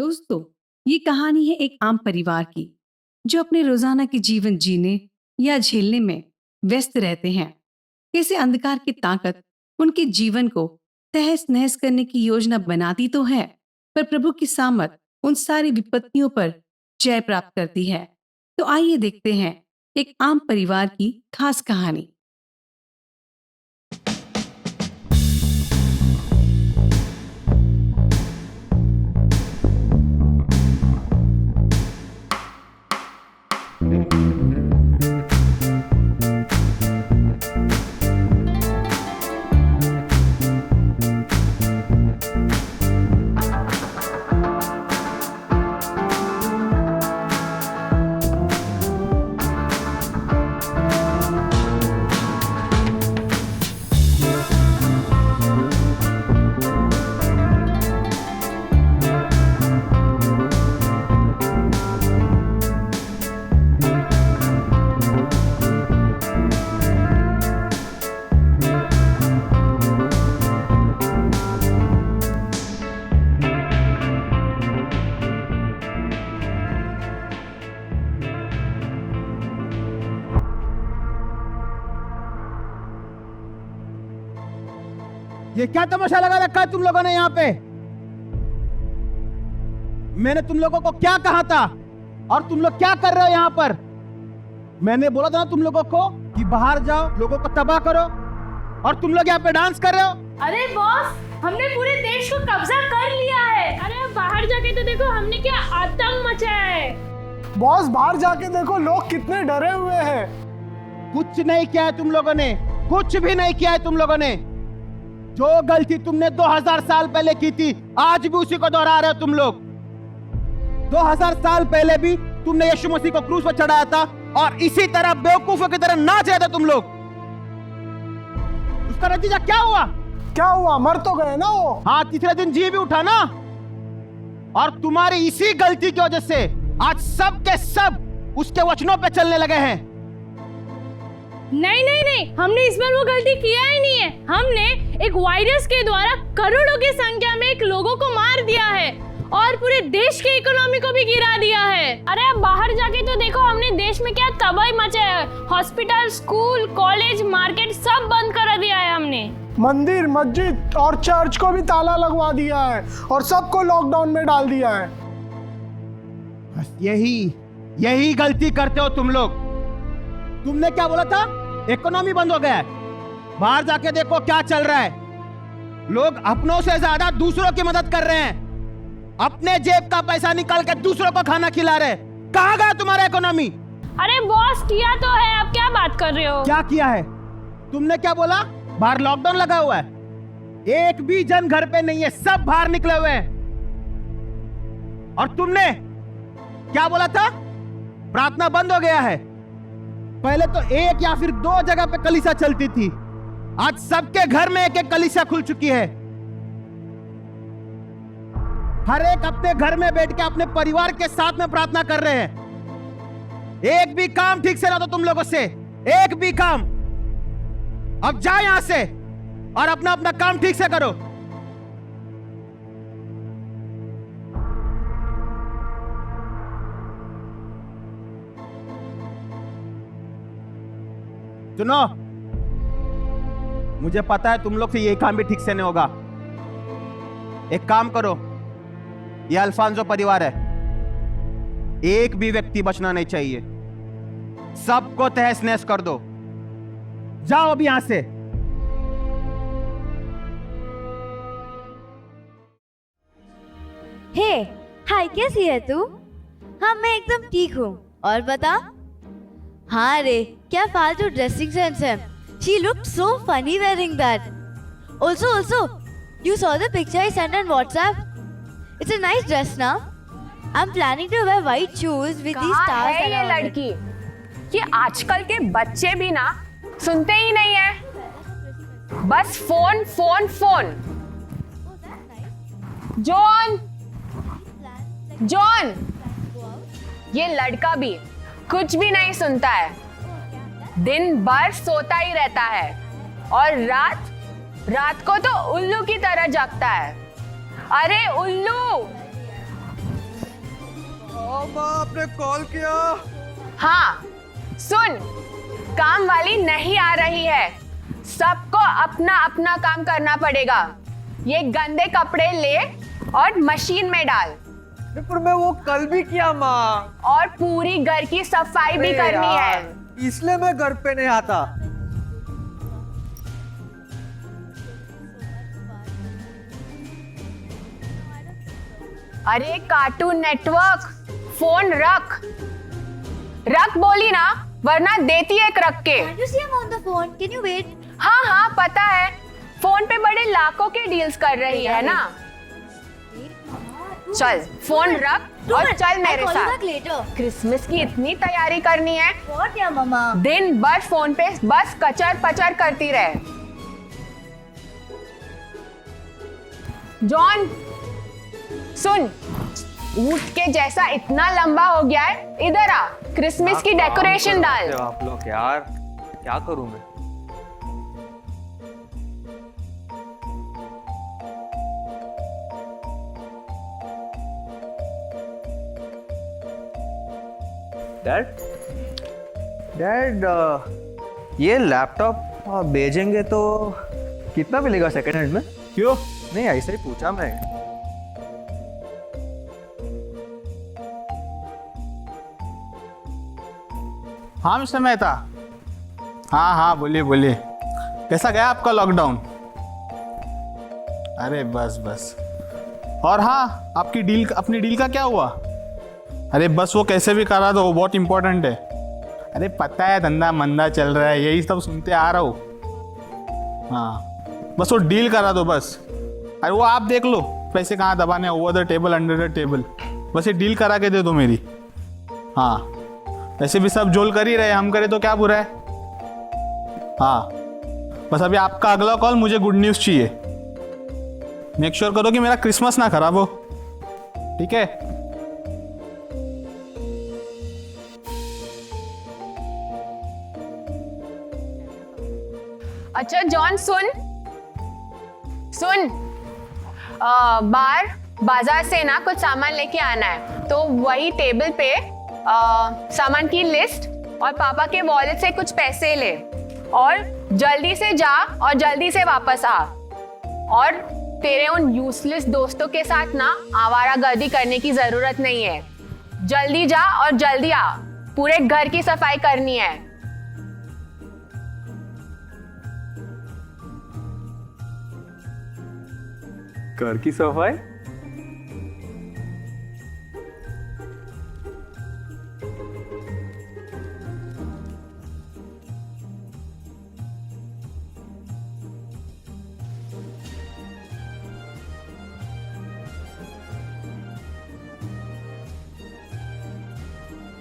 दोस्तों, ये कहानी है एक आम परिवार की जो अपने रोजाना के जीवन जीने या झेलने में व्यस्त रहते हैं। कैसे अंधकार की ताकत उनके जीवन को तहस नहस करने की योजना बनाती तो है, पर प्रभु की सामर्थ उन सारी विपत्तियों पर जय प्राप्त करती है। तो आइए देखते हैं एक आम परिवार की खास कहानी। ये क्या तमाशा लगा रखा है तुम लोगों ने यहाँ पे? मैंने तुम लोगों को क्या कहा था और तुम लोग क्या कर रहे हो यहाँ पर? मैंने बोला था ना तुम लोगों को कि बाहर जाओ, लोगों को तबाह करो, और तुम लोग यहाँ पे डांस कर रहे हो। अरे बॉस, हमने पूरे देश को कब्जा कर लिया है। अरे बाहर जाके तो देखो हमने क्या आतंक मचाया है। बॉस, बाहर जाके देखो लोग कितने डरे हुए हैं। कुछ नहीं किया है तुम लोगों ने, कुछ भी नहीं किया है तुम लोगों ने। जो गलती तुमने 2000 साल पहले की थी, आज भी उसी को दोहरा रहे हो तुम लोग। 2000 साल पहले भी तुमने यीशु मसीह को क्रूस पर चढ़ाया था और इसी तरह बेवकूफों की तरह नाच रहे थे तुम लोग। उसका नतीजा क्या हुआ? क्या हुआ? मर तो गए ना वो। हाँ, तीसरे दिन जी भी उठा ना। और तुम्हारी इसी गलती की वजह से आज सब के सब उसके वचनों पे चलने लगे हैं। नहीं नहीं नहीं, हमने इस बार वो गलती किया ही नहीं है। हमने एक वायरस के द्वारा करोड़ों की संख्या में एक लोगों को मार दिया है और पूरे देश की इकोनॉमी को भी गिरा दिया है। अरे अब बाहर जाके तो देखो हमने देश में क्या तबाही मचाया है। हॉस्पिटल, स्कूल, कॉलेज, मार्केट सब बंद कर दिया है हमने। मंदिर, मस्जिद और चर्च को भी ताला लगवा दिया है और सबको लॉकडाउन में डाल दिया है। बस यही गलती करते हो तुम लोग। तुमने क्या बोला था? इकोनॉमी बंद हो गया है। बाहर जाके देखो क्या चल रहा है। लोग अपनों से ज्यादा दूसरों की मदद कर रहे हैं, अपने जेब का पैसा निकाल के दूसरों को खाना खिला रहे। कहाँ गया तुम्हारा इकोनॉमी? अरे बॉस, किया तो है, अब क्या बात कर रहे हो? क्या किया है? तुमने क्या बोला? बाहर लॉकडाउन लगा हुआ है, एक भी जन घर पे नहीं है, सब बाहर निकले हुए हैं। और तुमने क्या बोला था? प्रार्थना बंद हो गया है। पहले तो एक या फिर 2 जगह पे कलीसिया चलती थी, आज सबके घर में एक एक कलीसिया खुल चुकी है। हर एक अपने घर में बैठ के अपने परिवार के साथ में प्रार्थना कर रहे हैं। एक भी काम ठीक से ना तो तुम लोगों से, एक भी काम। अब जाओ यहां से और अपना अपना काम ठीक से करो। सुनो, मुझे पता है तुम लोग से ये काम भी ठीक से नहीं होगा। एक काम करो, ये अल्फांसो परिवार है, एक भी व्यक्ति बचना नहीं चाहिए। सबको तहस नहस कर दो। जाओ अभी यहां से। हे, हाय, कैसी है तू? हाँ, मैं एकदम ठीक हूँ। और बता। हाँ रे, क्या फालतू ड्रेसिंग सेंस है। She looked so funny wearing that. Also, you saw the picture I sent on WhatsApp? It's a nice dress now. I'm planning to wear white shoes with these stars है ये लड़की? ये आजकल के बच्चे भी ना सुनते ही नहीं है, बस फोन फोन फोन। जॉन, ये लड़का भी कुछ भी नहीं सुनता है, दिन भर सोता ही रहता है और रात को तो उल्लू की तरह जागता है। अरे उल्लू, माँ आपने कॉल किया। हाँ सुन, काम वाली नहीं आ रही है, सबको अपना अपना काम करना पड़ेगा। ये गंदे कपड़े ले और मशीन में डाल, पर मैं वो कल भी किया माँ। और पूरी घर की सफाई भी करनी है। इसलिए मैं घर पे नहीं आता। अरे कार्टून नेटवर्क, फोन रख रख बोली ना, वरना देती है एक रख के। Can't you see I'm on the phone? Can you wait? हाँ हाँ पता है, फोन पे बड़े लाखों के डील्स कर रही है ना। चल फोन रख और चल मेरे I'll call you साथ। back later. क्रिसमस की इतनी तैयारी करनी है, What yeah, mama? दिन भर फोन पे बस कचर पचर करती रहे। जॉन सुन, ऊँट के जैसा इतना लंबा हो गया है, इधर आ, क्रिसमस की डेकोरेशन डाल। आप लोग यार, क्या करूं मैं? डैड डैड ये लैपटॉप भेजेंगे तो कितना मिलेगा सेकंड हैंड में? क्यों? नहीं ऐसे ही पूछा मैं। हाँ मिस्टर मेहता। हाँ हाँ बोलिए बोलिए, कैसा गया आपका लॉकडाउन? अरे बस बस। और हाँ, आपकी डील, अपनी डील का क्या हुआ? अरे बस वो कैसे भी करा दो, वो बहुत इंपॉर्टेंट है। अरे पता है धंधा मंदा चल रहा है, यही सब सुनते आ रहा हूँ। हाँ बस वो डील करा दो बस। अरे वो आप देख लो पैसे कहाँ दबाने, over the table under the table, बस ये डील करा के दे दो मेरी। हाँ वैसे भी सब जोल कर ही रहे, हम करें तो क्या बुरा है। हाँ बस अभी आपका अगला कॉल, मुझे गुड न्यूज़ चाहिए। मेक श्योर करो कि मेरा क्रिसमस ना खराब हो, ठीक है? अच्छा जॉन सुन सुन, बाजार से ना कुछ सामान लेके आना है, तो वही टेबल पे सामान की लिस्ट और पापा के वॉलेट से कुछ पैसे ले, और जल्दी से जा और जल्दी से वापस आ। और तेरे उन यूजलेस दोस्तों के साथ ना आवारागर्दी करने की जरूरत नहीं है। जल्दी जा और जल्दी आ, पूरे घर की सफाई करनी है। घर की सफाई?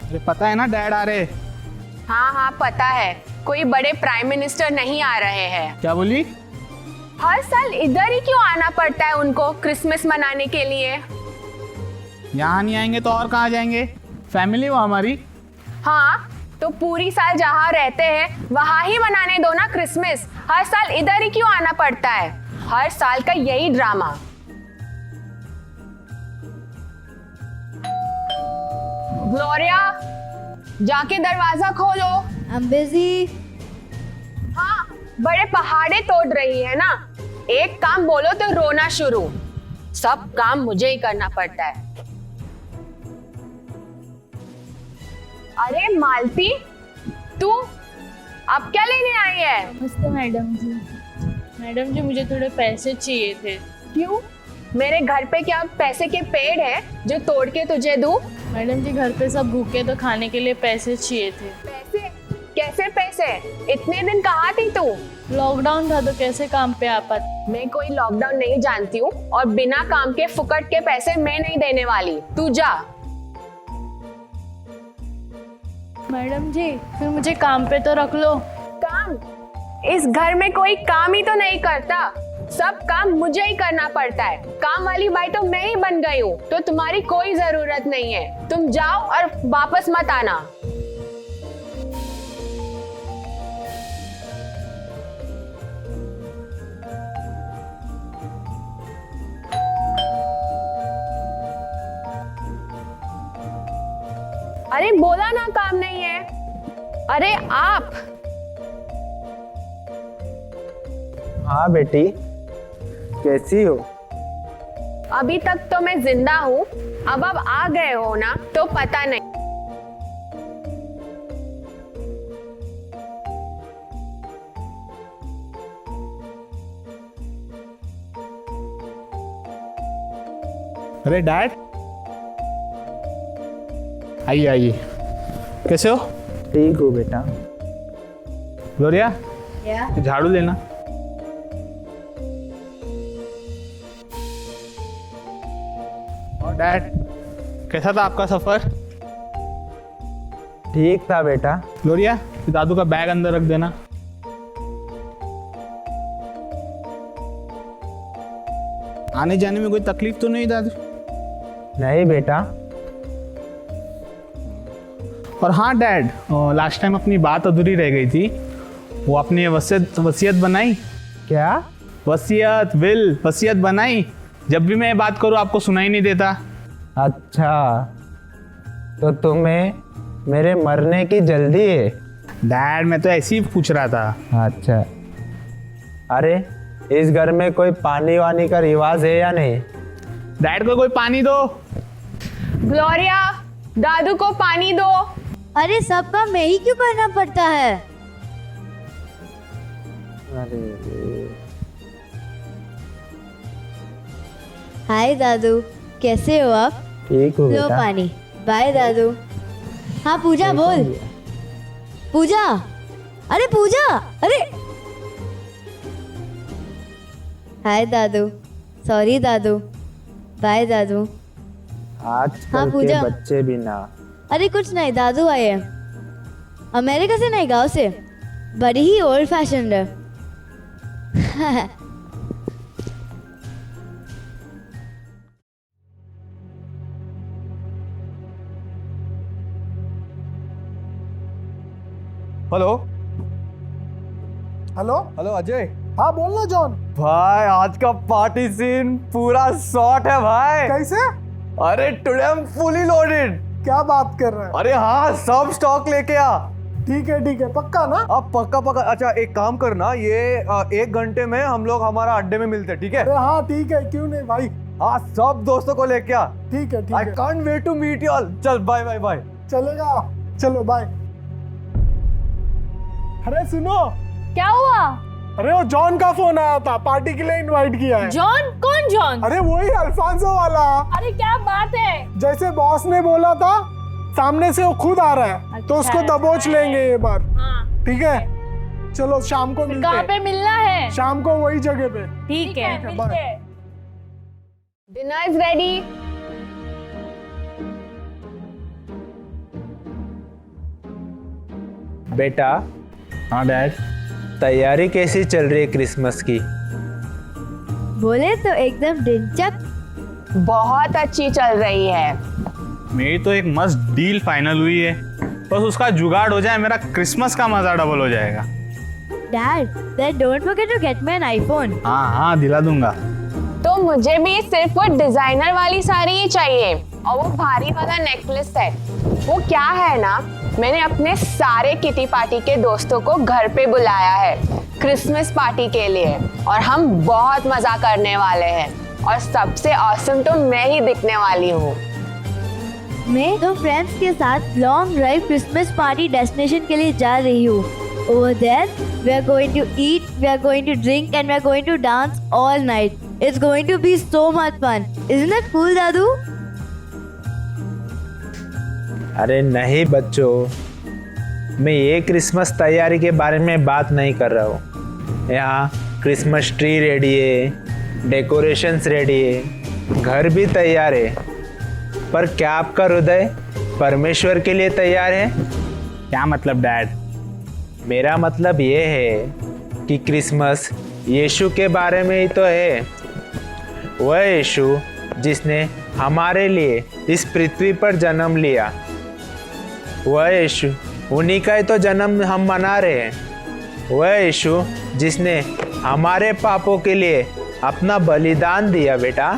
अरे पता है ना डैड आ रहे। हाँ हाँ पता है, कोई बड़े प्राइम मिनिस्टर नहीं आ रहे हैं। क्या बोली? हर साल इधर ही क्यों आना पड़ता है उनको क्रिसमस मनाने के लिए? यहाँ नहीं आएंगे तो और कहाँ जाएंगे? फैमिली वो हमारी। हाँ तो पूरी साल जहाँ रहते हैं वहाँ ही मनाने दो ना क्रिसमस, हर साल इधर ही क्यों आना पड़ता है? हर साल का यही ड्रामा। ग्लोरिया जाके दरवाजा खोलो। I'm busy. हाँ बड़े पहाड़े तोड़ रही है ना, एक काम बोलो तो रोना शुरू। सब काम मुझे ही करना पड़ता है। अरे मालती, तू अब क्या लेने आई है? नमस्ते मैडम जी। मैडम जी मुझे थोड़े पैसे चाहिए थे। क्यों? मेरे घर पे क्या पैसे के पेड़ है जो तोड़ के तुझे दूं? मैडम जी घर पे सब भूखे, तो खाने के लिए पैसे चाहिए थे। पैसे? कैसे पैसे? इतने दिन कहाँ थी तू? लॉकडाउन था तो कैसे काम पे आ पाती। मैं कोई लॉकडाउन नहीं जानती हूँ, और बिना काम के फुकट के पैसे मैं नहीं देने वाली। तू जा। मैडम जी फिर मुझे काम पे तो रख लो। काम? इस घर में कोई काम ही तो नहीं करता, सब काम मुझे ही करना पड़ता है। काम वाली बाई तो मैं ही बन गई हूँ, तो तुम्हारी कोई जरूरत नहीं है। तुम जाओ और वापस मत आना। अरे बोला ना काम नहीं है। अरे आप। हाँ बेटी, कैसी हो? अभी तक तो मैं जिंदा हूँ, अब आ गए हो ना तो पता नहीं। अरे डैड, आइए आइए, कैसे हो? ठीक हो बेटा। ग्लोरिया, झाड़ू लेना। और डैड, कैसा था आपका सफर? ठीक था बेटा। ग्लोरिया, दादू का बैग अंदर रख देना। आने जाने में कोई तकलीफ तो नहीं दादू? नहीं बेटा। और हाँ डैड, लास्ट टाइम अपनी बात अधूरी रह गई थी, वो आपने वसीयत बनाई? क्या? वसीयत बनाई? जब भी मैं बात करूँ आपको सुनाई नहीं देता। अच्छा, तो तुम्हें मेरे मरने की जल्दी है? डैड मैं तो ऐसे ही पूछ रहा था। अच्छा, अरे इस घर में कोई पानी वानी का रिवाज है या नहीं? डैड को कोई पानी दो। ग्लोरिया, दादू को पानी दो। अरे सब काम मैं ही क्यों करना पड़ता है? हाय दादू, कैसे हो आप? ठीक हो लो बेटा। पानी। बाय दादू। हाँ पूजा बोल। पूजा, अरे पूजा, अरे हाय दादू। सॉरी दादू। बाय दादू। आजकल हाँ, के पूजा। बच्चे भी ना। अरे कुछ नहीं, दादू आए हैं अमेरिका से, नहीं गांव से। बड़ी ही ओल्ड फैशन है। Hello hello. हेलो अजय। हाँ बोलना जॉन। भाई आज का पार्टी सीन पूरा शॉट है भाई। कैसे? अरे today I am fully loaded. क्या बात कर रहे हैं? अरे हाँ, सब स्टॉक लेके आ। ठीक है, पक्का ना? अब पक्का पक्का। अच्छा एक काम करना, ये 1 घंटे में हम लोग हमारा अड्डे में मिलते हैं, ठीक है? अरे हाँ ठीक है, क्यों नहीं भाई। हाँ सब दोस्तों को लेके आ। ठीक है I can't wait to meet you all. चल बाय बाय बाय। चलेगा, चलो बाय। अरे सुनो, क्या हुआ? अरे वो जॉन का फोन आया था, पार्टी के लिए इनवाइट किया है। जॉन? कौन जॉन? अरे वही अल्फांसो वाला। अरे क्या बात है? जैसे बॉस ने बोला था, सामने से वो खुद आ रहा है। तो उसको दबोच लेंगे ये बार। हाँ। ठीक है, चलो शाम को मिलते कहाँ हैं। पे मिलना है? शाम को वही जगह पे। ठीक है, मिलते हैं। Dinner is ready. बेटा। हाँ डैड। तैयारी कैसी चल रही है क्रिसमस की? बोले तो एकदम डिंचक। बहुत अच्छी चल रही है। मेरी तो एक मस्त डील फाइनल हुई है, बस उसका जुगाड़ हो जाए, मेरा क्रिसमस का मजा डबल हो जाएगा। Dad, then don't forget to get me an iPhone. हाँ दिला दूंगा। तो मुझे भी सिर्फ वो डिजाइनर वाली साड़ी ही चाहिए, और वो भारी वाला नेकलेस है। वो क्या है ना, मैंने अपने सारे किटी पार्टी के दोस्तों को घर पे बुलाया है क्रिसमस पार्टी के लिए, और हम बहुत मजा करने वाले हैं। और सबसे ऑसम तो मैं ही दिखने वाली हूँ। मैं तो फ्रेंड्स के साथ long drive Christmas party destination के लिए जा रही हूँ। Over there, we are going to eat, we are going to drink, and we are going to dance all night. It's going to be so much fun. Isn't that cool, दादू? अरे नहीं बच्चों, मैं ये क्रिसमस तैयारी के बारे में बात नहीं कर रहा हूँ। यहाँ क्रिसमस ट्री रेडी है, डेकोरेशंस रेडी है, घर भी तैयार है, पर क्या आपका हृदय परमेश्वर के लिए तैयार है? क्या मतलब डैड? मेरा मतलब ये है कि क्रिसमस यीशु के बारे में ही तो है। वह यीशु जिसने हमारे लिए इस पृथ्वी पर जन्म लिया, वह यीशु, उन्हीं का ही तो जन्म हम मना रहे हैं। वह यीशु जिसने हमारे पापों के लिए अपना बलिदान दिया। बेटा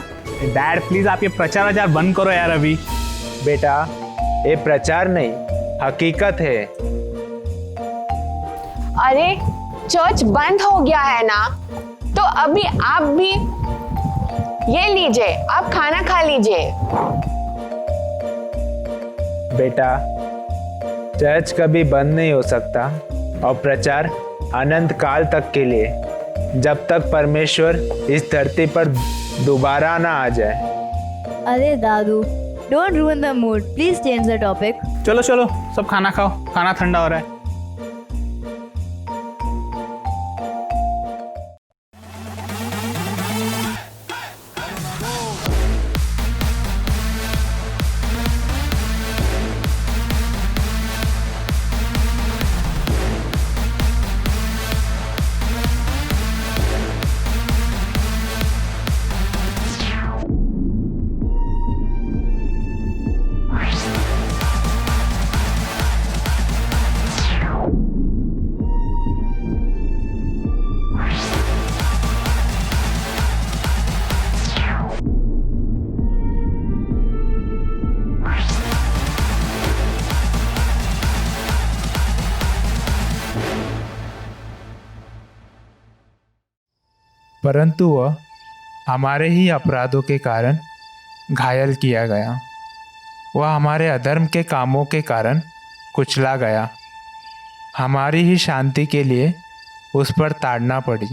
डैड प्लीज आप ये प्रचार बंद करो यार अभी। बेटा ये प्रचार नहीं, हकीकत है। अरे चर्च बंद हो गया है ना, तो अभी आप भी ये लीजिए, आप खाना खा लीजिए। बेटा, चर्च कभी बंद नहीं हो सकता और प्रचार अनंत काल तक के लिए, जब तक परमेश्वर इस धरती पर दोबारा ना आ जाए। अरे दादू, don't ruin the mood. Please change the topic. चलो चलो सब खाना खाओ, खाना ठंडा हो रहा है। परंतु वह हमारे ही अपराधों के कारण घायल किया गया, वह हमारे अधर्म के कामों के कारण कुचला गया। हमारी ही शांति के लिए उस पर ताड़ना पड़ी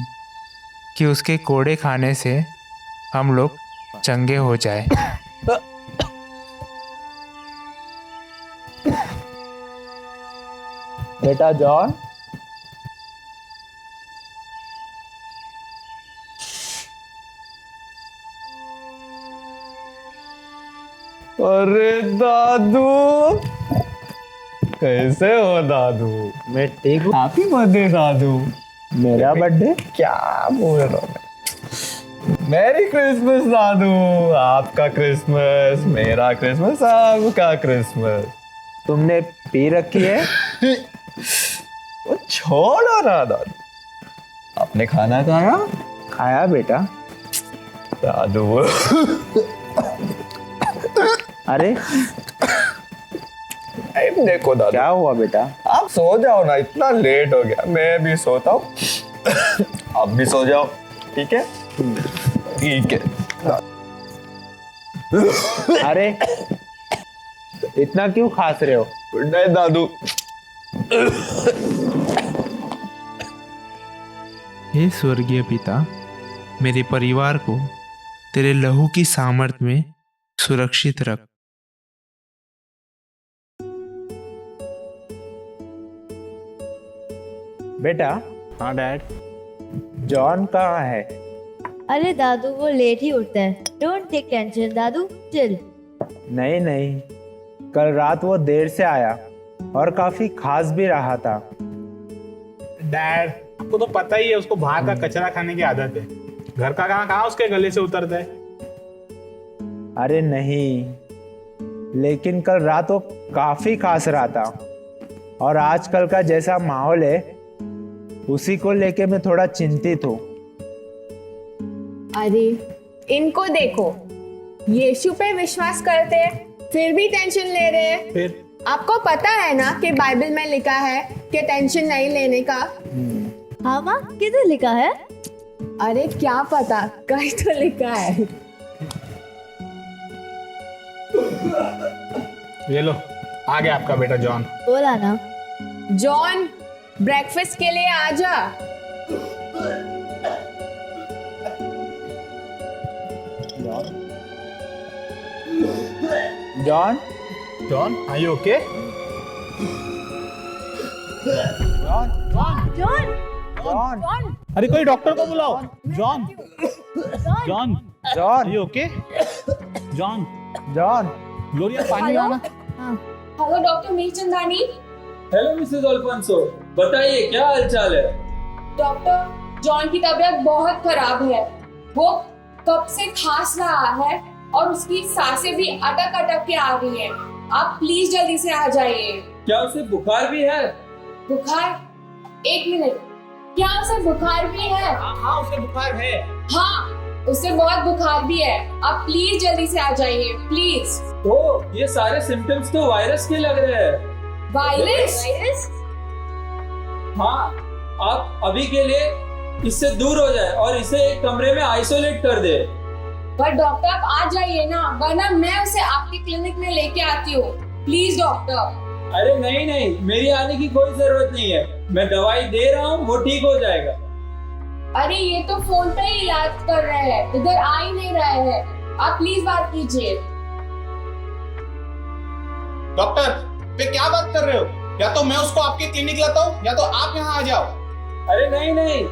कि उसके कोड़े खाने से हम लोग चंगे हो जाए। बेटा जॉन, अरे दादू, कैसे हो दादू? मैं ठीक हूँ। हैप्पी बर्थडे दादू। मेरा बर्थडे? क्या बोल रहा हूँ? मैरी क्रिसमस दादू। आपका क्रिसमस, मेरा क्रिसमस, सबका क्रिसमस। तुमने पी रखी है? वो छोड़ो ना दादू। आपने खाना खाया? खाया बेटा। दादू अरे देखो दादू, क्या हुआ बेटा? आप सो जाओ ना, इतना लेट हो गया, मैं भी सोता हूँ। आप भी सो जाओ, ठीक है? ठीक है। अरे इतना क्यों खास रहे हो? गुड नाइट दादू। हे स्वर्गीय पिता, मेरे परिवार को तेरे लहू की सामर्थ में सुरक्षित रख। बेटा। हाँ डैड। जॉन कहाँ है? अरे दादू, वो लेट ही उठता है। डोंट टेक टेंशन दादू, चिल। नहीं नहीं, कल रात वो देर से आया और काफी खास भी रहा था। डैड, आपको तो पता ही है उसको बाहर का कचरा खाने की आदत है। घर का खाना कहाँ उसके गले से उतरता है। अरे नहीं, लेकिन कल रात वो काफी खास रहा था और आजकल का जैसा माहौल है उसी को लेके मैं थोड़ा चिंतित हूँ। अरे इनको देखो, यीशु पे विश्वास करते हैं फिर भी टेंशन ले रहे हैं। फिर आपको पता है ना कि बाइबल में लिखा है कि टेंशन नहीं लेने का। हाँ माँ, किधर लिखा है? अरे क्या पता, कहीं तो लिखा है। ये लो, आ गया आपका बेटा जॉन। बोला ना। जॉन, ब्रेकफास्ट के लिए आ जा। John, John, are you okay? John, John, अरे कोई डॉक्टर को बुलाओ। John, John, John, are you okay? John, John. Gloria, पानी लाना। Hello doctor Mirchandani. Hello Mrs Alfonso, बताइए क्या हालचाल है? डॉक्टर, जॉन की तबीयत बहुत खराब है। वो कब से खांस रहा है और उसकी सांसें भी अटक अटक के आ रही हैं। आप प्लीज जल्दी से आ जाइए। क्या उसे बुखार भी है? बुखार? एक मिनट, क्या उसे बुखार भी है? हाँ, उसे बुखार है। हाँ, उसे बहुत बुखार भी है। आप प्लीज जल्दी से आ जाइए, प्लीज। तो ये सारे सिम्टम्स तो वायरस के लग रहे हैं। वायरस? हाँ, आप अभी के लिए इससे दूर हो जाए और इसे एक कमरे में आइसोलेट कर दे। पर डॉक्टर आप आ जाइए ना, वरना मैं उसे आपके क्लिनिक में लेके आती हूँ। Please doctor. अरे नहीं नहीं, मेरी आने की कोई जरूरत नहीं है। मैं दवाई दे रहा हूँ, वो ठीक हो जाएगा। अरे ये तो फोन पे ही इलाज कर रहे हैं, इधर आ ही नहीं रहे हैं। आप प्लीज बात कीजिए। डॉक्टर पे क्या बात कर रहे हो? या तो मैं उसको आपके क्लिनिक लाता हूँ या तो आप यहाँ आ जाओ। अरे नहीं नहीं,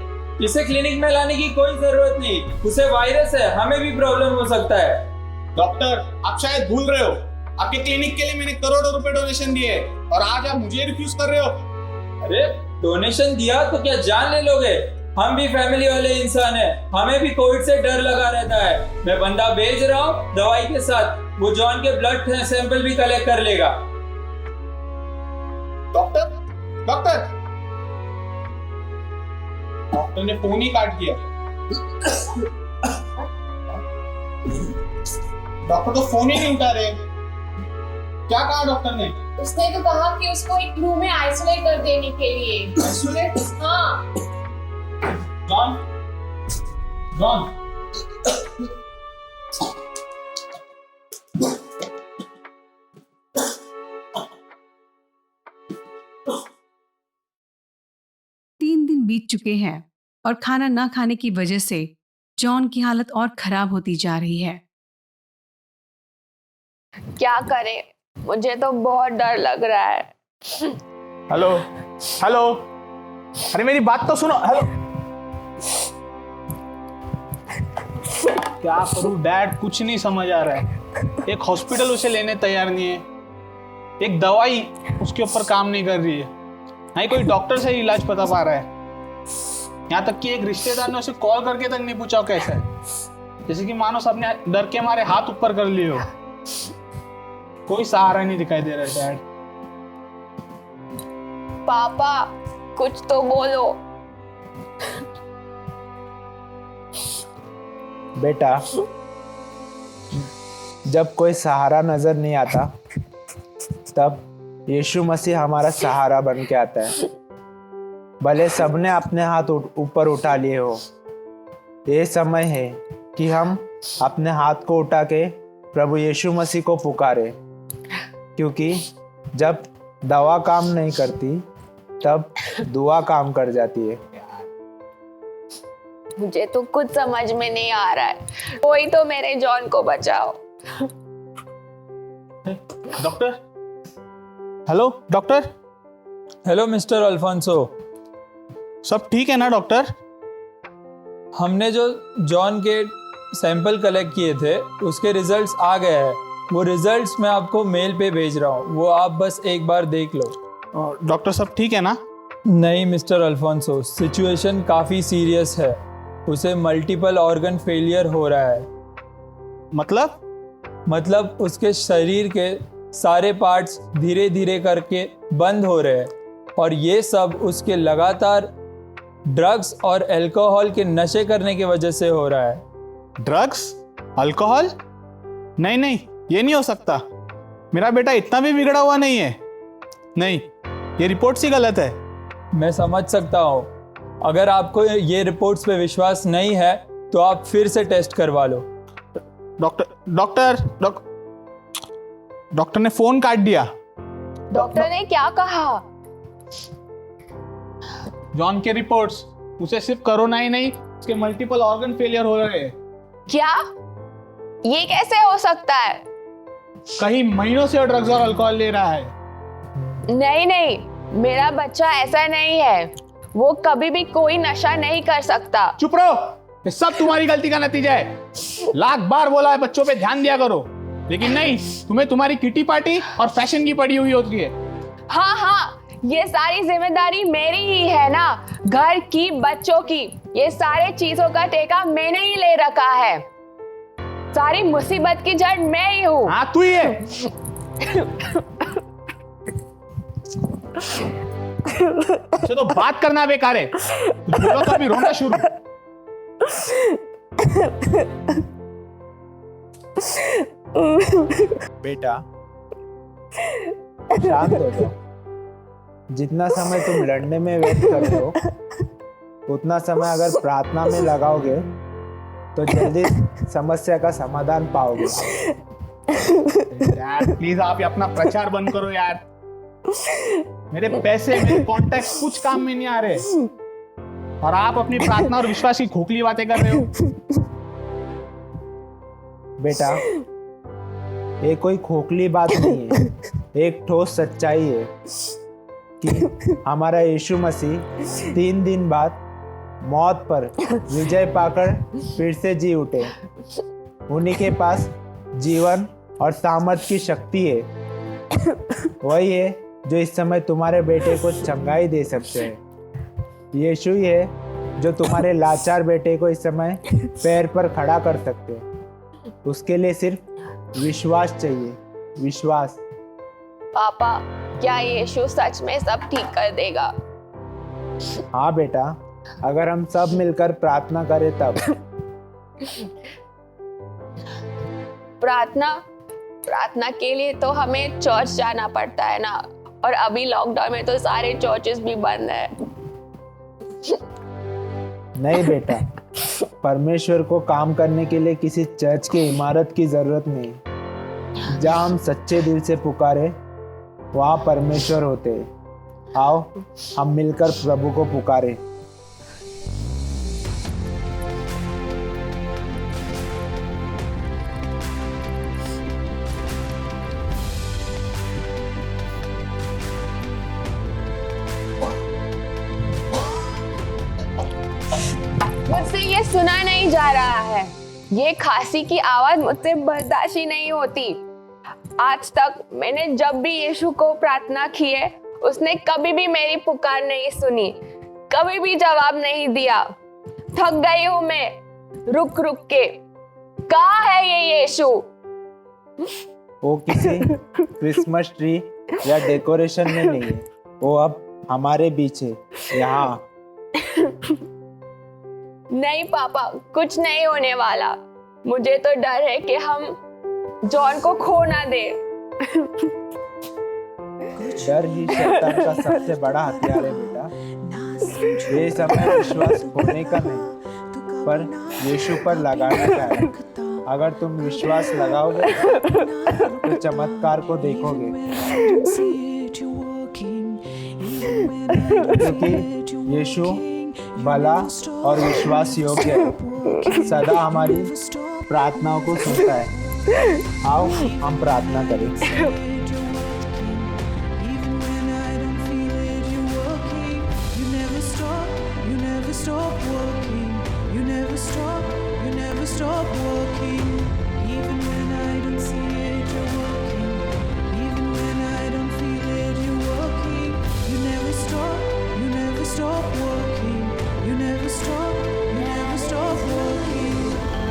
इसे क्लिनिक में लाने की कोई जरूरत नहीं। उसे वायरस है, हमें भी प्रॉब्लम हो सकता है। डॉक्टर आप शायद भूल रहे हो, आपके क्लिनिक के लिए मैंने करोड़ों रुपए डोनेशन दिए और आज आप मुझे रिफ्यूज कर रहे हो। अरे डोनेशन दिया तो क्या जान ले लोगे? हम भी फैमिली वाले इंसान हैं, हमें भी कोविड से डर लगा रहता है। मैं बंदा भेज रहा हूँ दवाई के साथ, वो जॉन के ब्लड सैंपल भी कलेक्ट कर लेगा। डॉक्टर डॉक्टर डॉक्टर ने फोन ही काट दिया। डॉक्टर तो फोन ही नहीं उठा रहे। क्या कहा डॉक्टर ने? उसने तो कहा कि उसको एक रूम में आइसोलेट कर देने के लिए। आइसोलेट? हाँ। जॉन जॉन 3 दिन बीत चुके हैं और खाना ना खाने की वजह से जॉन की हालत और खराब होती जा रही है। क्या करें, मुझे तो बहुत डर लग रहा है। हेलो हेलो, अरे मेरी बात तो सुनो। हेलो, क्या करूं डैड, कुछ नहीं समझ आ रहा है। एक हॉस्पिटल उसे लेने तैयार नहीं है, एक दवाई उसके ऊपर काम नहीं कर रही है, ना ही कोई डॉक्टर से इलाज पता पा रहा है। यहाँ तक कि एक रिश्तेदार ने उसे कॉल करके तक नहीं पूछा कैसा है, जैसे कि मानो सबने डर के मारे हाथ ऊपर कर लिए हो। कोई सहारा नहीं दिखाई दे रहा है डैड। पापा कुछ तो बोलो। बेटा, जब कोई सहारा नजर नहीं आता तब यीशु मसीह हमारा सहारा बन के आता है। भले सबने अपने हाथ ऊपर उठा लिए हो, ये समय है कि हम अपने हाथ को उठा के प्रभु यीशु मसीह को पुकारे, क्योंकि जब दवा काम नहीं करती तब दुआ काम कर जाती है। मुझे तो कुछ समझ में नहीं आ रहा है, कोई तो मेरे जॉन को बचाओ। Doctor, hello doctor. Hello mister Alfonso, सब ठीक है ना डॉक्टर? हमने जो जॉन के सैंपल कलेक्ट किए थे उसके रिजल्ट्स आ गए हैं। वो रिजल्ट्स मैं आपको मेल पे भेज रहा हूँ, वो आप बस एक बार देख लो। डॉक्टर सब ठीक है ना? नहीं मिस्टर अल्फोंसो, सिचुएशन काफ़ी सीरियस है। उसे मल्टीपल ऑर्गन फेलियर हो रहा है। मतलब उसके शरीर के सारे पार्ट्स धीरे धीरे करके बंद हो रहे हैं, और ये सब उसके लगातार ड्रग्स और अल्कोहल के नशे करने की वजह से हो रहा है। Drugs, alcohol? नहीं नहीं, ये नहीं हो सकता। मेरा बेटा इतना भी बिगड़ा हुआ नहीं है। नहीं, ये रिपोर्ट्स ही गलत है। मैं समझ सकता हूँ, अगर आपको ये रिपोर्ट्स पे विश्वास नहीं है तो आप फिर से टेस्ट करवा लो। डॉक्टर ने फोन काट दिया। डॉक्टर ने क्या कहा? जॉन के रिपोर्ट्स, उसे सिर्फ कोरोना ही नहीं, उसके मल्टीपल ऑर्गन फेलियर हो रहे हैं। क्या? ये कैसे हो सकता है? कहीं महीनों से ड्रग्स और अल्कोहल ले रहा है। नहीं नहीं, मेरा बच्चा ऐसा नहीं है, वो कभी भी कोई नशा नहीं कर सकता। चुप रहो, ये सब तुम्हारी गलती का नतीजा है। लाख बार बोला है बच्चों पे ध्यान दिया करो, लेकिन नहीं, तुम्हें तुम्हारी किटी पार्टी और फैशन की पड़ी हुई होती है। हाँ हाँ, ये सारी जिम्मेदारी मेरी ही है ना, घर की, बच्चों की। ये सारे चीजों का ठेका मैंने ही ले रखा है। सारी मुसीबत की जड़ मैं ही हूँ। हाँ तू ही है। तो बात करना बेकार है, बोलो तो अभी रोना शुरू। बेटा शांत हो जाओ। जितना समय तुम लड़ने में व्यस्त करते हो उतना समय अगर प्रार्थना में लगाओगे तो जल्दी समस्या का समाधान पाओगे। यार प्लीज आप ये अपना प्रचार बंद करो यार। मेरे पैसे मेरे कॉन्टैक्ट कुछ काम में नहीं आ रहे और आप अपनी प्रार्थना और विश्वास की खोखली बातें कर रहे हो। बेटा ये कोई खोखली बात नहीं है, एक ठोस सच्चाई है कि हमारा यीशु मसीह 3 दिन बाद मौत पर विजय पाकर फिर से जी उठे। उन्हीं के पास जीवन और सामर्थ की शक्ति है। वही है जो इस समय तुम्हारे बेटे को चंगाई दे सकते हैं। यीशु ही है जो तुम्हारे लाचार बेटे को इस समय पैर पर खड़ा कर सकते हैं। उसके लिए सिर्फ विश्वास चाहिए, विश्वास। पापा, क्या यीशु सच में सब ठीक कर देगा? हाँ बेटा, अगर हम सब मिलकर प्रार्थना करें तब। प्रार्थना के लिए तो हमें चर्च जाना पड़ता है ना, और अभी लॉकडाउन में तो सारे चर्चेस भी बंद है। नहीं बेटा, परमेश्वर को काम करने के लिए किसी चर्च की इमारत की जरूरत नहीं। जहाँ हम सच्चे दिल से पुकारे वहाँ परमेश्वर होते हैं। आओ हम मिलकर प्रभु को पुकारे। मुझसे ये सुना नहीं जा रहा है। ये खांसी की आवाज मुझसे बर्दाश्त ही नहीं होती। आज तक मैंने जब भी यीशु को प्रार्थना की है, उसने कभी भी मेरी पुकार नहीं सुनी, कभी भी जवाब नहीं दिया। थक गई हूँ मैं रुक रुक के। कहाँ है ये यीशु? वो किसी क्रिसमस ट्री या डेकोरेशन में नहीं है, वो अब हमारे बीच है, यहाँ। नहीं पापा, कुछ नहीं होने वाला। मुझे तो डर है कि हम जॉन को खो ना दे। डर ही शैतान का सबसे बड़ा हथियार है बेटा। ये समय विश्वास खोने का नहीं, पर यीशु पर लगाने का है। अगर तुम विश्वास लगाओगे तो चमत्कार को देखोगे, क्योंकि यीशु भला और विश्वास योग्य है, सदा हमारी प्रार्थनाओं को सुनता है। आओ हम प्रार्थना करें।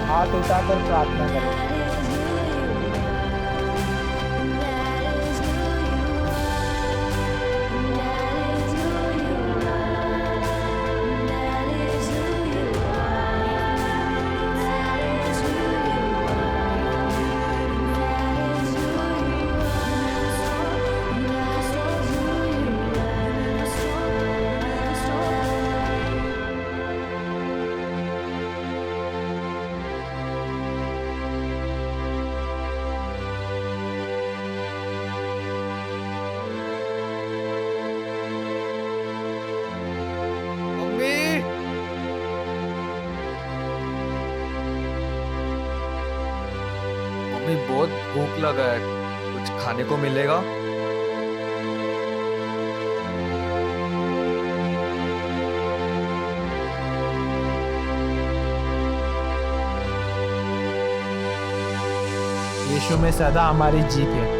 हाथ उठाकर प्रार्थना करें। मम्मी बहुत भूख लगा है, कुछ खाने को मिलेगा? यीशु में सदा हमारी जीत है।